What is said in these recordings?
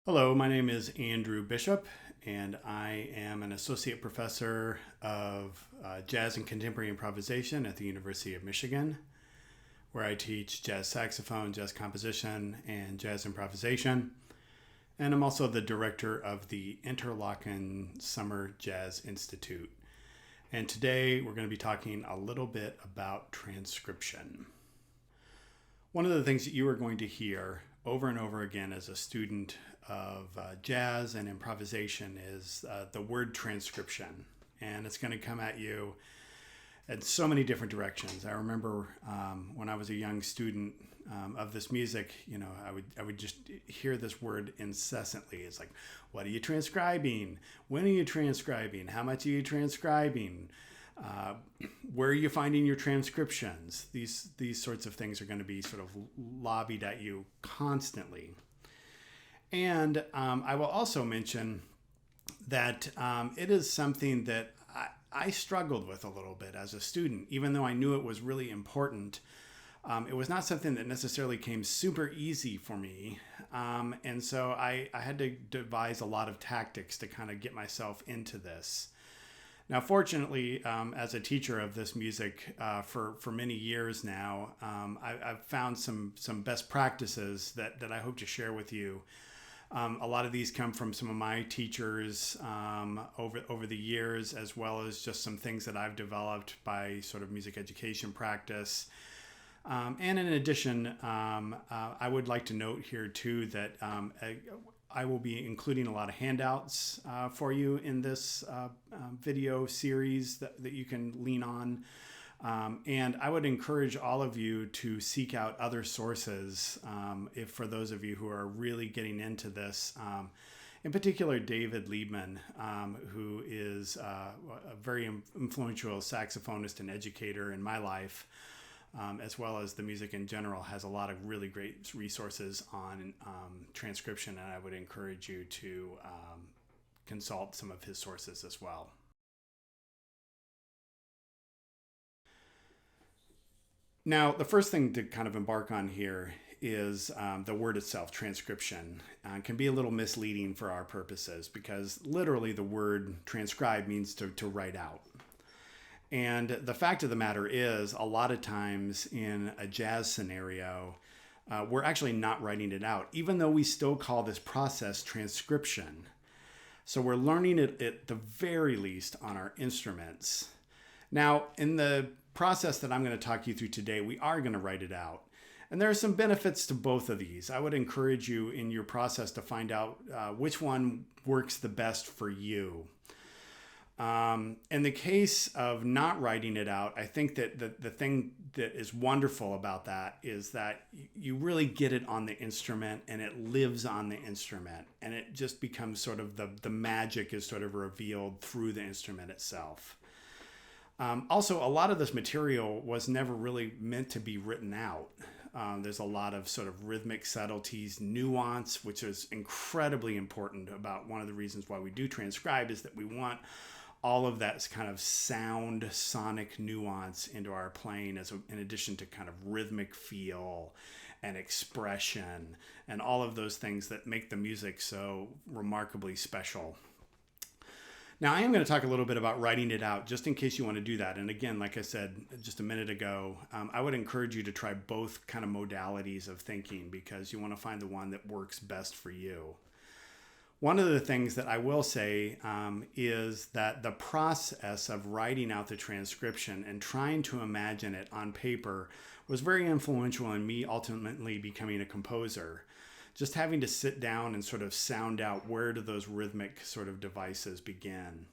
Hello, my name is Andrew Bishop, and I am an associate professor of jazz and contemporary improvisation at the University of Michigan, where I teach jazz saxophone, jazz composition, and jazz improvisation. And I'm also the director of the Interlochen Summer Jazz Institute. And today we're going to be talking a little bit about transcription. One of the things that you are going to hear over and over again as a student of jazz and improvisation is the word transcription. And it's going to come at you in so many different directions. I remember when I was a young student of this music, I would just hear this word incessantly. It's like, what are you transcribing? When are you transcribing? How much are you transcribing? Where are you finding your transcriptions? These sorts of things are going to be sort of lobbied at you constantly. And I will also mention that it is something that I struggled with a little bit as a student, even though I knew it was really important. It was not something that necessarily came super easy for me. And so I had to devise a lot of tactics to kind of get myself into this. Now, fortunately, as a teacher of this music for many years now, I've found some best practices that I hope to share with you. A lot of these come from some of my teachers over the years, as well as just some things that I've developed by sort of music education practice. And in addition, I would like to note here too that I will be including a lot of handouts for you in this video series that you can lean on. And I would encourage all of you to seek out other sources if for those of you who are really getting into this. In particular, David Liebman, who is a very influential saxophonist and educator in my life, as well as the music in general, has a lot of really great resources on transcription, and I would encourage you to consult some of his sources as well. Now, the first thing to kind of embark on here is the word itself, transcription. Can be a little misleading for our purposes because literally the word transcribe means to write out. And the fact of the matter is, a lot of times in a jazz scenario, we're actually not writing it out, even though we still call this process transcription. So we're learning it at the very least on our instruments. Now, in the process that I'm going to talk you through today, we are going to write it out. And there are some benefits to both of these. I would encourage you in your process to find out which one works the best for you. In the case of not writing it out, I think that the thing that is wonderful about that is that you really get it on the instrument and it lives on the instrument. And it just becomes sort of the magic is sort of revealed through the instrument itself. Also, a lot of this material was never really meant to be written out. There's a lot of sort of rhythmic subtleties, nuance, which is incredibly important about one of the reasons why we do transcribe is that we want all of that kind of sound, sonic nuance into our playing in addition to kind of rhythmic feel and expression and all of those things that make the music so remarkably special. Now, I am going to talk a little bit about writing it out, just in case you want to do that. And again, like I said just a minute ago, I would encourage you to try both kind of modalities of thinking because you want to find the one that works best for you. One of the things that I will say is that the process of writing out the transcription and trying to imagine it on paper was very influential in me ultimately becoming a composer. Just having to sit down and sort of sound out where do those rhythmic sort of devices begin.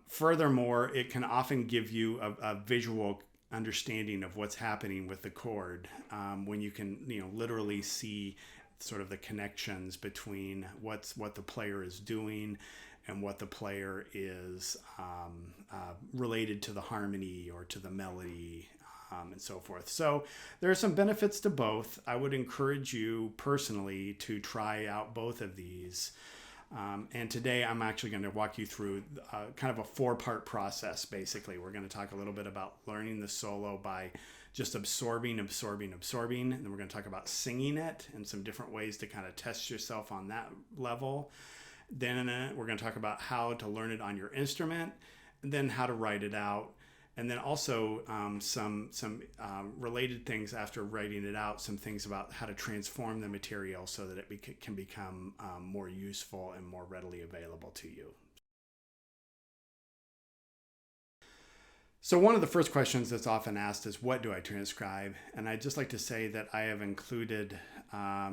Furthermore, it can often give you a visual understanding of what's happening with the chord when you can literally see sort of the connections between what the player is doing and what the player is related to the harmony or to the melody. And so forth. So there are some benefits to both. I would encourage you personally to try out both of these. And today I'm actually going to walk you through kind of a 4-part process, basically. We're going to talk a little bit about learning the solo by just absorbing. And then we're going to talk about singing it and some different ways to kind of test yourself on that level. Then we're going to talk about how to learn it on your instrument, and then how to write it out. And then also some related things after writing it out, some things about how to transform the material so that it can become more useful and more readily available to you. So one of the first questions that's often asked is, what do I transcribe? And I'd just like to say that I have included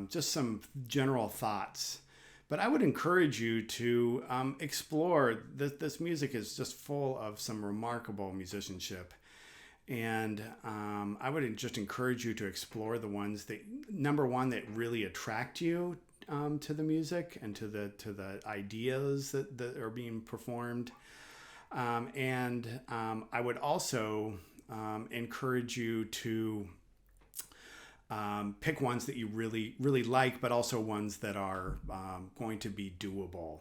just some general thoughts. But I would encourage you to explore. This music is just full of some remarkable musicianship. And I would just encourage you to explore the ones that, number one, that really attract you to the music and to the ideas that are being performed. And I would also encourage you to pick ones that you really, really like, but also ones that are going to be doable.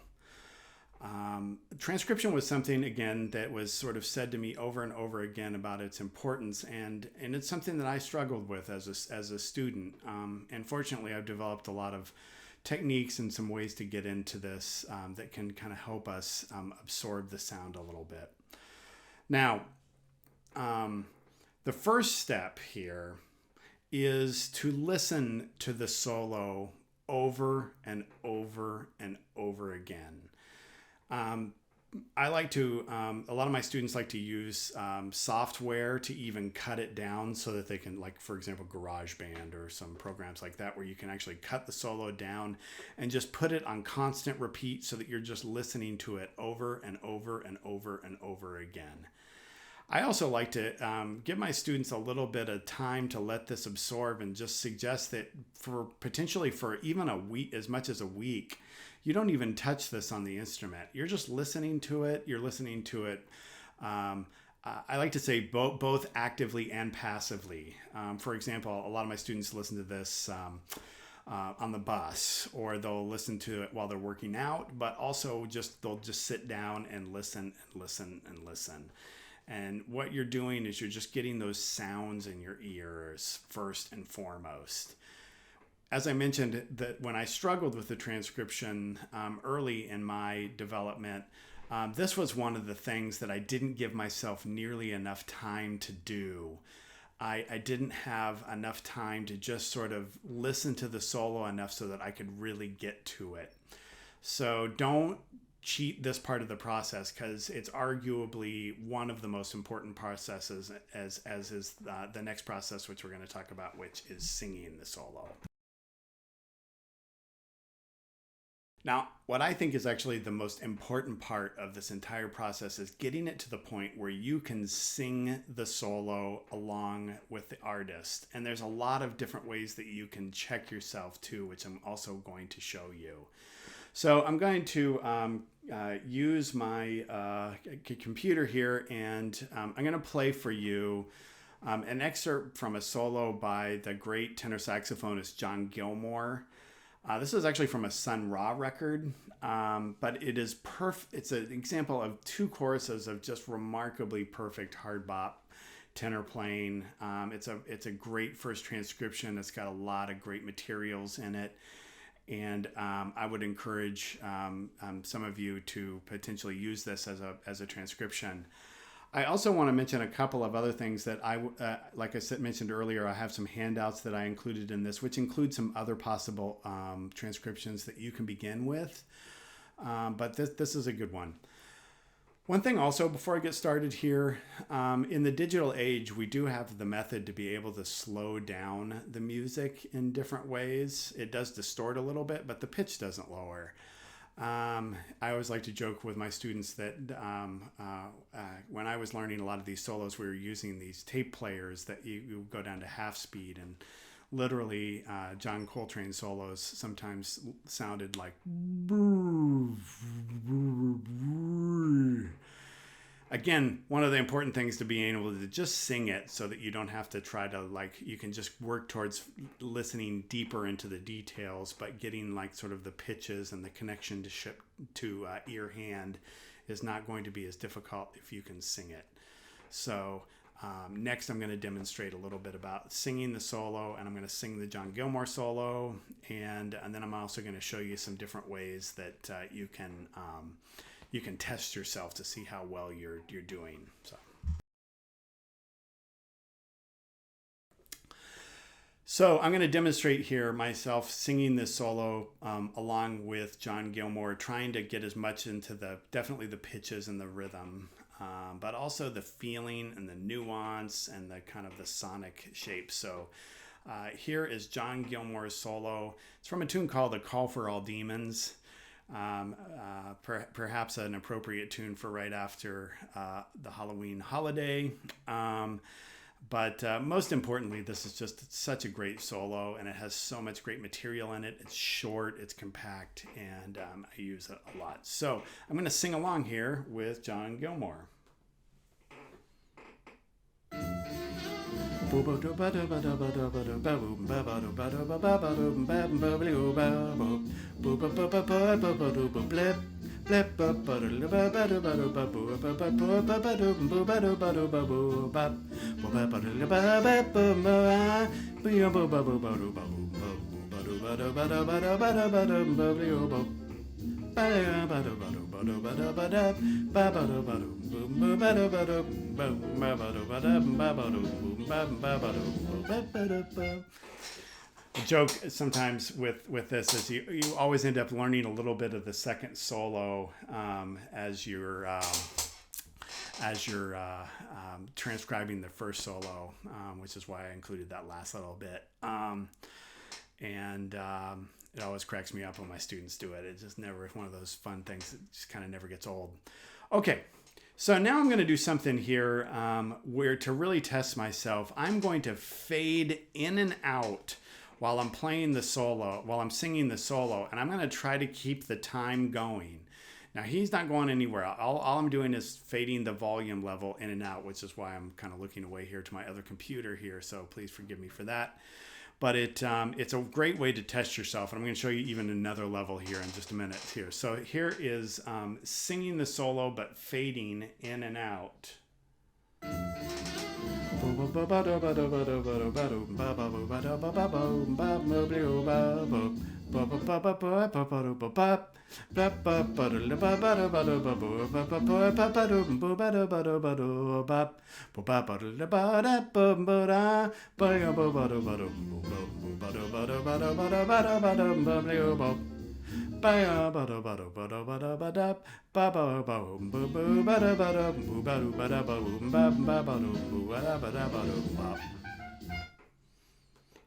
Transcription was something, again, that was sort of said to me over and over again about its importance, and it's something that I struggled with as a student. And fortunately, I've developed a lot of techniques and some ways to get into this that can kind of help us absorb the sound a little bit. Now, the first step here is to listen to the solo over and over and over again. I like to, a lot of my students like to use software to even cut it down so that they can, like, for example, GarageBand or some programs like that, where you can actually cut the solo down and just put it on constant repeat so that you're just listening to it over and over and over and over again. I also like to give my students a little bit of time to let this absorb, and just suggest that potentially for even a week, as much as a week, you don't even touch this on the instrument. You're just listening to it. You're listening to it. I like to say both actively and passively. For example, a lot of my students listen to this on the bus, or they'll listen to it while they're working out, but also they'll just sit down and listen and listen and listen. And what you're doing is you're just getting those sounds in your ears first and foremost. As I mentioned, that when I struggled with the transcription early in my development, this was one of the things that I didn't give myself nearly enough time to do. I didn't have enough time to just sort of listen to the solo enough so that I could really get to it. So don't cheat this part of the process, because it's arguably one of the most important processes, as is the next process, which we're going to talk about, which is singing the solo. Now, what I think is actually the most important part of this entire process is getting it to the point where you can sing the solo along with the artist. And there's a lot of different ways that you can check yourself too, which I'm also going to show you. So I'm going to use my computer here, and I'm going to play for you an excerpt from a solo by the great tenor saxophonist John Gilmore. This is actually from a Sun Ra record, but it is it's an example of two choruses of just remarkably perfect hard bop tenor playing. It's a great first transcription. It's got a lot of great materials in it. And I would encourage some of you to potentially use this as a transcription. I also want to mention a couple of other things that like I mentioned earlier, I have some handouts that I included in this, which include some other possible transcriptions that you can begin with. But this is a good one. One thing also, before I get started here, in the digital age, we do have the method to be able to slow down the music in different ways. It does distort a little bit, but the pitch doesn't lower. I always like to joke with my students that when I was learning a lot of these solos, we were using these tape players that you go down to half speed, and literally John Coltrane solos sometimes sounded like again, one of the important things to being able to just sing it so that you don't have to try to, you can just work towards listening deeper into the details, but getting sort of the pitches and the connection to ear hand is not going to be as difficult if you can sing it. So Next, I'm going to demonstrate a little bit about singing the solo, and I'm going to sing the John Gilmore solo, and then I'm also going to show you some different ways that you can test yourself to see how well you're doing. So I'm going to demonstrate here myself singing this solo along with John Gilmore, trying to get as much into definitely the pitches and the rhythm, but also the feeling and the nuance and the kind of the sonic shape. So here is John Gilmore's solo. It's from a tune called "The Call for All Demons." Perhaps an appropriate tune for right after the Halloween holiday. But most importantly, this is just such a great solo, and it has so much great material in it. It's short, it's compact, and I use it a lot. So I'm going to sing along here with John Gilmore. The joke sometimes with this is you always end up learning a little bit of the second solo as you're transcribing the first solo, which is why I included that last little bit. It always cracks me up when my students do it. It's just never one of those fun things that just kind of never gets old. Okay, so now I'm going to do something here where to really test myself, I'm going to fade in and out while I'm playing the solo, while I'm singing the solo, and I'm going to try to keep the time going. Now, he's not going anywhere. All I'm doing is fading the volume level in and out, which is why I'm kind of looking away here to my other computer here, so please forgive me for that. But it's a great way to test yourself, and I'm going to show you even another level here in just a minute here. So here is singing the solo, but fading in and out.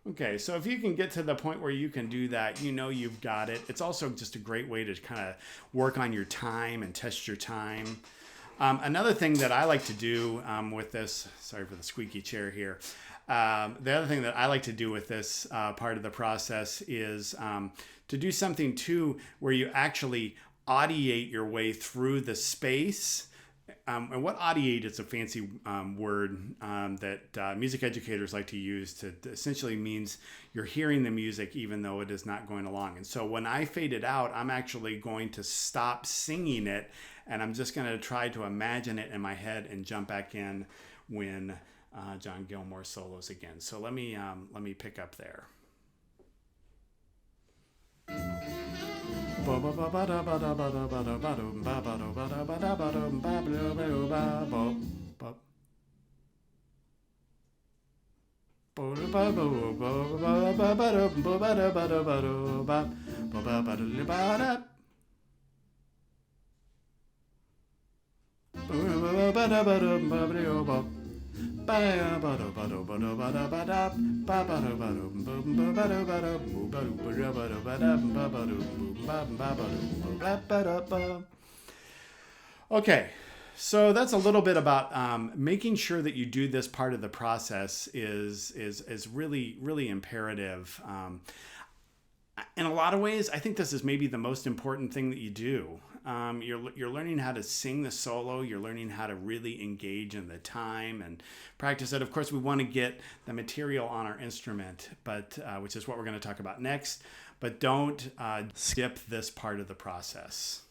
Okay, so if you can get to the point where you can do that, you know you've got it. It's also just a great way to kind of work on your time and test your time. Another thing that I like to do with this, sorry for the squeaky chair here. The other thing that I like to do with this part of the process is to do something too where you actually audiate your way through the space. And what audiate is a fancy word that music educators like to use to essentially means you're hearing the music even though it is not going along. And so when I fade it out, I'm actually going to stop singing it, and I'm just going to try to imagine it in my head and jump back in when John Gilmore solos again. So let me pick up there. Okay, so that's a little bit about making sure that you do this part of the process is really, really imperative. In a lot of ways, I think this is maybe the most important thing that you do. You're learning how to sing the solo. You're learning how to really engage in the time and practice it. Of course, we want to get the material on our instrument, but which is what we're going to talk about next. But don't skip this part of the process.